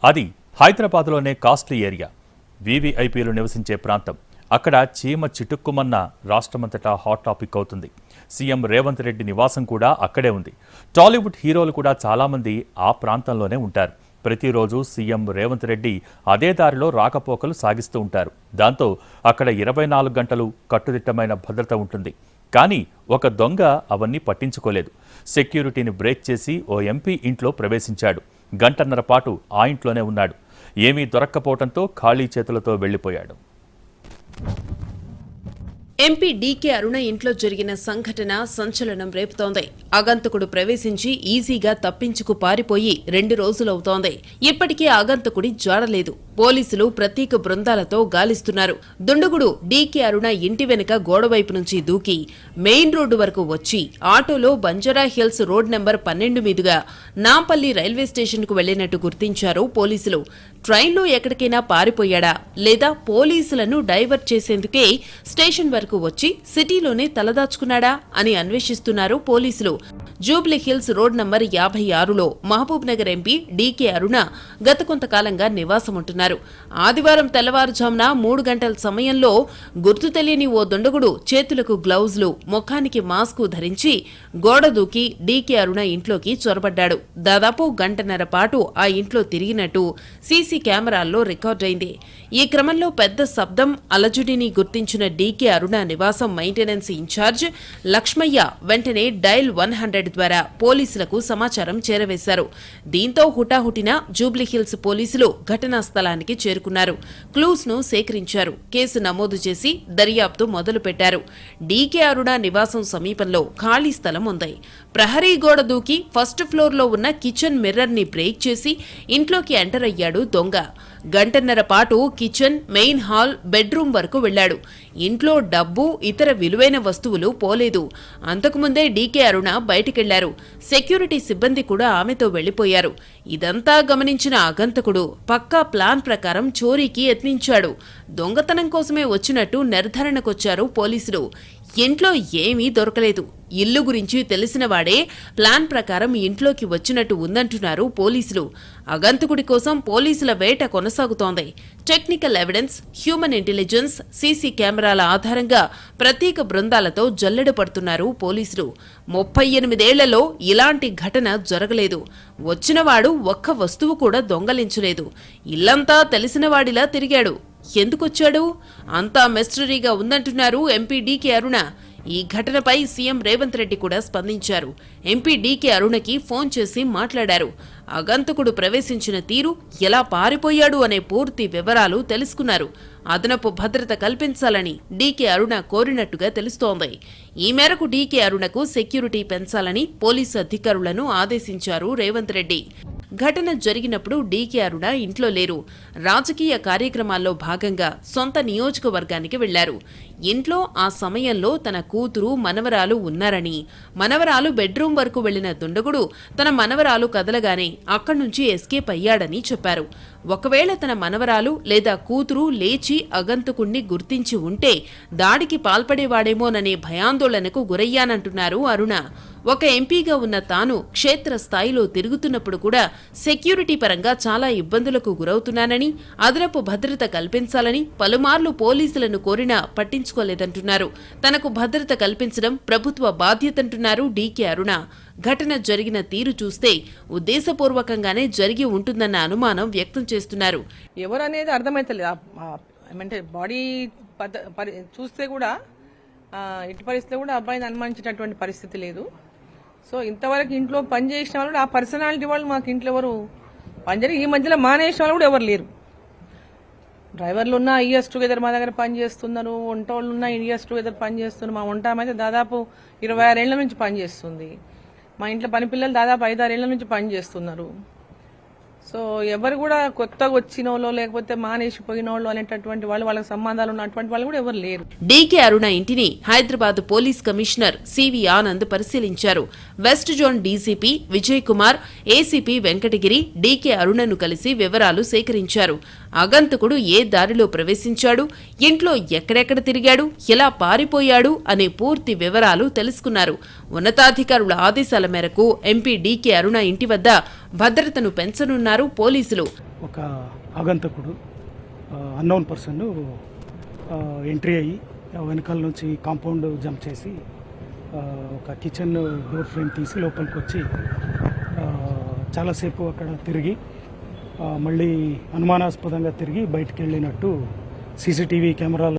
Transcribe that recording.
అది హైదరాబాద్లోనే costly area, వీవీఐపీలు నివసించే ప్రాంతం. అక్కడ చీమ చిటుక్కుమన్న రాష్ట్రమంతటా హాట్ టాపిక్ అవుతుంది. సీఎం రేవంత్ రెడ్డి నివాసం కూడా అక్కడే ఉంది. టాలీవుడ్ హీరోలు కూడా చాలామంది ఆ ప్రాంతంలోనే ఉంటారు. ప్రతిరోజు సీఎం రేవంత్ రెడ్డి అదే దారిలో రాకపోకలు సాగిస్తూ ఉంటారు. దాంతో అక్కడ 24 గంటలు కట్టుదిట్టమైన భద్రత ఉంటుంది. కానీ ఒక దొంగ అవన్నీ పట్టించుకోలేదు. సెక్యూరిటీని బ్రేక్ చేసి ఓ ఎంపీ ఇంట్లో ప్రవేశించాడు. గంటన్నర పాటు ఆ ఇంట్లోనే ఉన్నాడు. ఏమీ దొరక్కపోవడంతో ఖాళీ చేతులతో వెళ్లిపోయాడు. ఎంపీ డీకే అరుణ ఇంట్లో జరిగిన సంఘటన సంచలనం రేపుతోంది. ఆగంతకుడు ప్రవేశించి ఈజీగా తప్పించుకు పారిపోయి 2 రోజులవుతోంది. ఇప్పటికీ ఆగంతకుడి జాడలేదు. పోలీసులు ప్రత్యేక బృందాలతో గాలిస్తున్నారు. దుండగుడు డీకే అరుణ ఇంటి వెనుక గోడవైపు నుంచి దూకి మెయిన్ రోడ్డు వరకు వచ్చి ఆటోలో బంజారా హిల్స్ రోడ్ నెంబర్ 12 మీదుగా నాంపల్లి రైల్వే స్టేషన్కు వెళ్లినట్టు గుర్తించారు పోలీసులు. ట్రైన్లో ఎక్కడికైనా పారిపోయాడా లేదా పోలీసులను డైవర్ట్ చేసేందుకే స్టేషన్ వరకు వచ్చి సిటీలోనే తలదాచుకున్నాడా అని అన్వేషిస్తున్నారు పోలీసులు. జూబ్లీ హిల్స్ రోడ్ నంబర్ 56లో Mahabubnagar MP DK Aruna గత కొంతకాలంగా నివాసముంటున్నారు. ఆదివారం తెల్లవారుజామున 3 గంటల సమయంలో గుర్తు తెలియని ఓ దుండగుడు చేతులకు గ్లౌజులు, ముఖానికి మాస్కు ధరించి గోడ దూకి డీకే అరుణ ఇంట్లోకి చొరబడ్డాడు. దాదాపు గంటన్నర పాటు ఆ ఇంట్లో తిరిగినట్టు సీసీ కెమెరాల్లో రికార్డైంది. ఈ క్రమంలో పెద్ద శబ్దం, అలజడిని గుర్తించిన డీకే అరుణ నివాసం మెయింటెనెన్స్ ఇన్ఛార్జ్ లక్ష్మయ్య వెంటనే డయల్ 100 ద్వారా పోలీసులకు సమాచారం చేరవేశారు. దీంతో హుటాహుటిన జూబ్లీహిల్స్ పోలీసులు ఘటనా స్థలానికి చేరుకున్నారు. క్లూస్ ను సేకరించారు. కేసు నమోదు చేసి దర్యాప్తు మొదలుపెట్టారు. డీకే అరుణ నివాసం సమీపంలో ఖాళీ స్థలం ఉంది. ప్రహరీ గోడ దూకి ఫస్ట్ ఫ్లోర్లో ఉన్న కిచెన్ మిర్రర్ ని బ్రేక్ చేసి ఇంట్లోకి ఎంటర్ అయ్యాడు దొంగ. గంటన్నర పాటు కిచెన్, మెయిన్ హాల్, బెడ్రూమ్ వరకు వెళ్లాడు. ఇంట్లో డబ్బు, ఇతర విలువైన వస్తువులు పోలేదు. అంతకుముందే డీకే అరుణ బయటికెళ్లారు. సెక్యూరిటీ సిబ్బంది కూడా ఆమెతో వెళ్లిపోయారు. ఇదంతా గమనించిన ఆగంతకుడు పక్కా ప్లాన్ ప్రకారం చోరీకి యత్నించాడు. దొంగతనం కోసమే వచ్చినట్టు నిర్ధారణకొచ్చారు పోలీసులు. ఇంట్లో ఏమీ దొరకలేదు. ఇల్లు గురించి తెలిసినవాడే ప్లాన్ ప్రకారం ఇంట్లోకి వచ్చినట్టు ఉందంటున్నారు పోలీసులు. ఆగంతకుడి కోసం పోలీసుల వేట కొనసాగుతోంది. Technical evidence, human intelligence, CC కెమెరాల ఆధారంగా ప్రత్యేక బృందాలతో జల్లెడ పడుతున్నారు పోలీసులు. 38 ఏళ్లలో ఇలాంటి ఘటన జరగలేదు. వచ్చినవాడు ఒక్క వస్తువు కూడా దొంగలించలేదు. ఇల్లంతా తెలిసినవాడిలా తిరిగాడు. ఎందుకొచ్చాడు? అంతా మిస్టరీగా ఉందంటున్నారు ఎంపీ డీకే అరుణ. ఈ ఘటనపై సీఎం రేవంత్ రెడ్డి కూడా స్పందించారు. ఎంపీ డీకే అరుణకి ఫోన్ చేసి మాట్లాడారు. ఆగంతకుడు ప్రవేశించిన తీరు, ఎలా పారిపోయాడు అనే పూర్తి వివరాలు తెలుసుకున్నారు. అదనపు భద్రత కల్పించాలని డీకే అరుణ కోరినట్టుగా తెలుస్తోంది. ఈ మేరకు డీకే అరుణకు సెక్యూరిటీ పెంచాలని పోలీసు అధికారులను ఆదేశించారు రేవంత్ రెడ్డి. ఘటన జరిగినప్పుడు డీకే అరుణ ఇంట్లో లేరు. రాజకీయ కార్యక్రమాల్లో భాగంగా సొంత నియోజకవర్గానికి వెళ్లారు. ఇంట్లో ఆ సమయంలో తన కూతురు, మనవరాలు ఉన్నారని, మనవరాలు బెడ్రూం వరకు వెళ్లిన దుండగుడు తన మనవరాలు కదలగానే అక్కడి నుంచి ఎస్కేప్ అయ్యాడని చెప్పారు. ఒకవేళ తన మనవరాలు లేదా కూతురు లేచి ఆగంతకుణ్ణి గుర్తించి ఉంటే దాడికి పాల్పడేవాడేమోననే భయాందోళనకు గురయ్యానంటున్నారు అరుణ. ఒక ఎంపీగా ఉన్న తాను క్షేత్రస్థాయిలో తిరుగుతున్నప్పుడు కూడా సెక్యూరిటీ పరంగా చాలా ఇబ్బందులకు గురవుతున్నానని, అదనపు భద్రత కల్పించాలని పలుమార్లు పోలీసులను కోరినా పట్టించుకోలేదంటున్నారు. తనకు భద్రత కల్పించడం ప్రభుత్వ బాధ్యతంటున్నారు డీకే అరుణ. ఘటన జరిగిన తీరు చూస్తే ఉద్దేశపూర్వకంగానే జరిగి ఉంటుందన్న అనుమానం వ్యక్తం చేస్తున్నారు. ఎవరనేది అర్థమైతలేదు. అంటే బాడీ చూస్తే కూడా ఎట్టి పరిస్థితిలో కూడా అబ్బాయిని అనుమానించేటటువంటి పరిస్థితి లేదు. సో ఇంతవరకు ఇంట్లో పనిచేసిన వాళ్ళు, ఆ పర్సనాలిటీ వాళ్ళు మాకు ఇంట్లో ఎవరు పనిచేయరు. ఈ మధ్యలో మానేసిన వాళ్ళు కూడా ఎవరు లేరు. డ్రైవర్లు ఉన్న ఇయర్స్ టుగెదర్ మా దగ్గర పనిచేస్తున్నారు. వంట వాళ్ళు ఉన్న ఇయర్స్ టుగెదర్ పనిచేస్తున్నారు. మా వంట అయితే దాదాపు 26 ఏళ్ల నుంచి పనిచేస్తుంది. మా ఇంట్లో పని పిల్లలు దాదాపు 5-6 ఏళ్ల నుంచి పనిచేస్తున్నారు. సో ఎవరు కూడా కొత్తగా వచ్చిన వాళ్ళు లేకపోతే మానేసిపోయిన వాళ్ళు అనేటటువంటి వాళ్ళు, వాళ్ళకి సంబంధాలు ఉన్నటువంటి వాళ్ళు కూడా ఎవరు లేరు. డీకే అరుణ ఇంటిని Hyderabad police commissioner CV Anand పరిశీలించారు. West zone DCP Vijay Kumar, ACP Venkatagiri DK అరుణను కలిసి వివరాలు సేకరించారు. ఆగంతకుడు ఏ దారిలో ప్రవేశించాడు, ఇంట్లో ఎక్కడెక్కడ తిరిగాడు, ఎలా పారిపోయాడు అనే పూర్తి వివరాలు తెలుసుకున్నారు. ఉన్నతాధికారుల ఆదేశాల మేరకు ఎంపీ డీకే అరుణ ఇంటి వద్ద భద్రతను పెంచనున్నారు పోలీసులు. ఒక ఆగంతకుడు అన్నోన్ పర్సన్ ఎంట్రీ అయ్యి వెనకాల నుంచి కాంపౌండ్ జంప్ చేసి ఒక కిచెన్ డోర్ ఫ్రేమ్ తీసి లోపలికి వచ్చి చాలాసేపు అక్కడ తిరిగి మళ్ళీ అనుమానాస్పదంగా తిరిగి బయటికి వెళ్ళినట్టు సీసీటీవీ కెమెరాలు